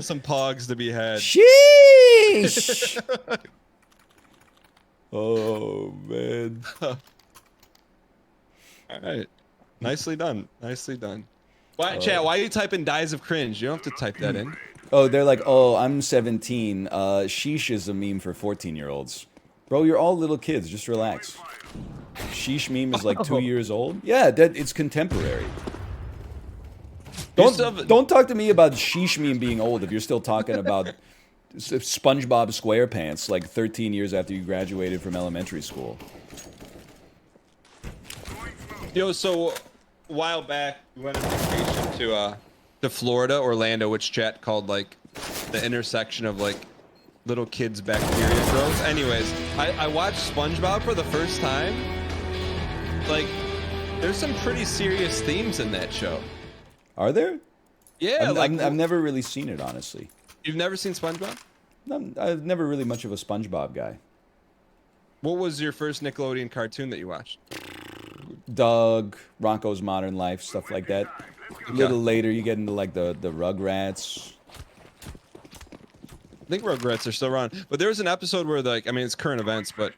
some pogs to be had. Sheesh! Oh, man. All right. Nicely done. Nicely done. Why, chat, why are you typing dies of cringe? You don't have to type that in. Oh, they're like, oh, I'm 17. Sheesh is a meme for 14-year-olds. Bro, you're all little kids. Just relax. Sheesh meme is like 2 years old. Yeah, it's contemporary. Don't talk to me about sheesh meme being old if you're still talking about SpongeBob SquarePants like 13 years after you graduated from elementary school. Yo, so a while back we went on vacation to Florida, Orlando, which chat called like the intersection of like little kids' bacteria growth. Anyways, I watched SpongeBob for the first time. Like, there's some pretty serious themes in that show. Are there? Yeah, I've never really seen it, honestly. You've never seen SpongeBob? I'm never really much of a SpongeBob guy. What was your first Nickelodeon cartoon that you watched? Doug, Ronco's Modern Life, stuff like that. A little later, you get into like the Rugrats. I think Rugrats are still around, but there was an episode where like, I mean, it's current events, but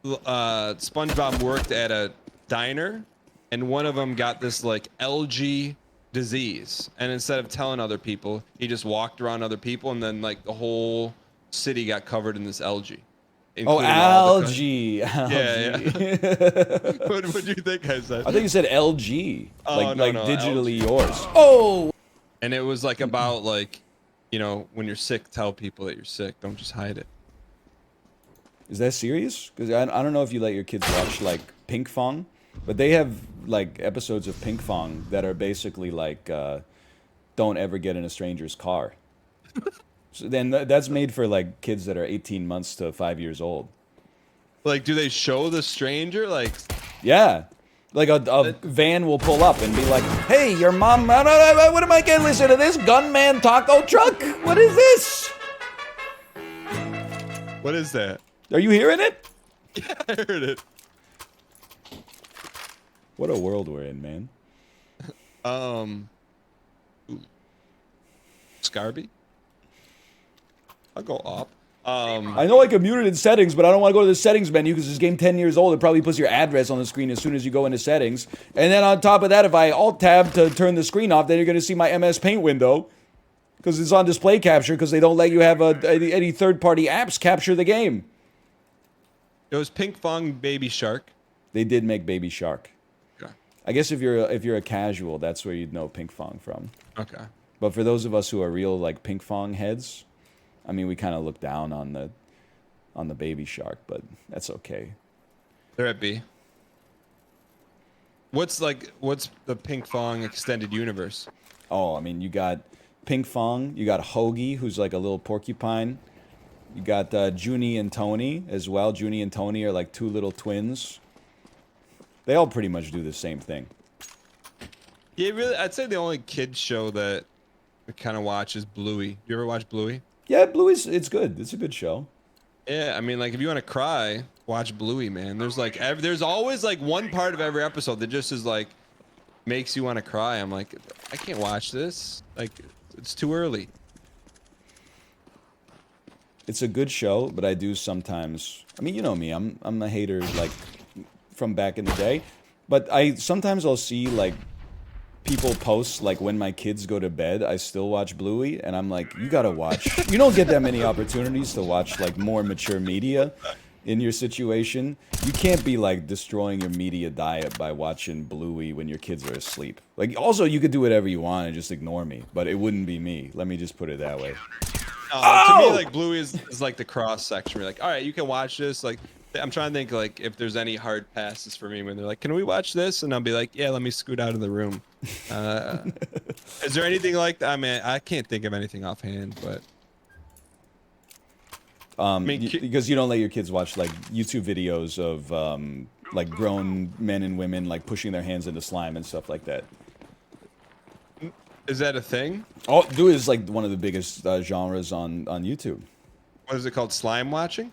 SpongeBob worked at a diner, and one of them got this like algae disease, and instead of telling other people, he just walked around other people, and then like the whole city got covered in this algae. Oh, algae! Yeah. What do you think I said? I think you said LG, like digitally LG. yours. Oh! And it was like about like, you know, when you're sick, tell people that you're sick. Don't just hide it. Is that serious? Because I don't know if you let your kids watch like Pinkfong, but they have like episodes of Pinkfong that are basically like, don't ever get in a stranger's car. So then that's made for like kids that are 18 months to 5 years old. Like, do they show the stranger? Like, yeah. Like a van will pull up and be like, hey, your mom, what am I getting? Listen to this gunman taco truck? What is this? What is that? Are you hearing it? Yeah, I heard it. What a world we're in, man. Scarby? I'll go up. I know I can mute it in settings, but I don't want to go to the settings menu because this game 10 years old. It probably puts your address on the screen as soon as you go into settings. And then on top of that, if I alt-tab to turn the screen off, then you're going to see my MS Paint window. Because it's on display capture because they don't let you have any third-party apps capture the game. It was Pinkfong Baby Shark. They did make Baby Shark. Okay. I guess if you're a casual, that's where you'd know Pinkfong from. Okay. But for those of us who are real like Pinkfong heads, I mean, we kind of look down on the Baby Shark, but that's okay. They're at B. What's the Pinkfong extended universe? Oh, I mean, you got Pinkfong, you got Hoagie, who's like a little porcupine. You got Junie and Tony as well. Junie and Tony are like two little twins. They all pretty much do the same thing. Yeah, really, I'd say the only kids show that we kind of watch is Bluey. Do you ever watch Bluey? Yeah, Bluey's, it's good. It's a good show. Yeah, I mean, like, if you want to cry, watch Bluey, man. There's like, there's always like one part of every episode that just is like, makes you want to cry. I'm like, I can't watch this. Like, it's too early. It's a good show, but I do sometimes, I mean, you know me, I'm a hater, like, from back in the day. But sometimes I'll see, like, people post, like, when my kids go to bed, I still watch Bluey, and I'm like, you gotta watch. You don't get that many opportunities to watch, like, more mature media in your situation. You can't be, like, destroying your media diet by watching Bluey when your kids are asleep. Like, also, you could do whatever you want and just ignore me, but it wouldn't be me. Let me just put it that way. To me, like, Bluey is like the cross section. We're like, all right, you can watch this. Like, I'm trying to think, like, if there's any hard passes for me when they're like, can we watch this? And I'll be like, yeah, let me scoot out of the room. Is there anything like that? I mean, I can't think of anything offhand, but. I mean, because you don't let your kids watch, like, YouTube videos of, like, grown men and women, like, pushing their hands into slime and stuff like that. Is that a thing? Oh, dude, it's like one of the biggest genres on YouTube. What is it called? Slime watching?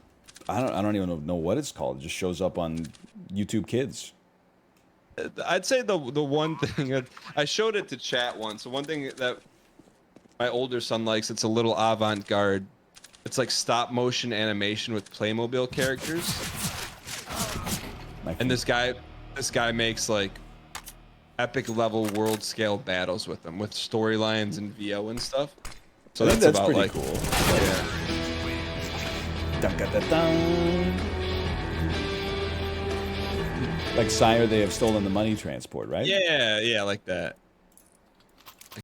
I don't even know what it's called. It just shows up on YouTube Kids. I'd say the one thing I showed it to chat once. The one thing that my older son likes. It's a little avant-garde. It's like stop motion animation with Playmobil characters. And this guy makes like epic level world scale battles with them, with storylines and VO and stuff. So that's about pretty like cool. Yeah. Dun, dun, dun, dun. Like Sire, they have stolen the money transport, right? Yeah, like that.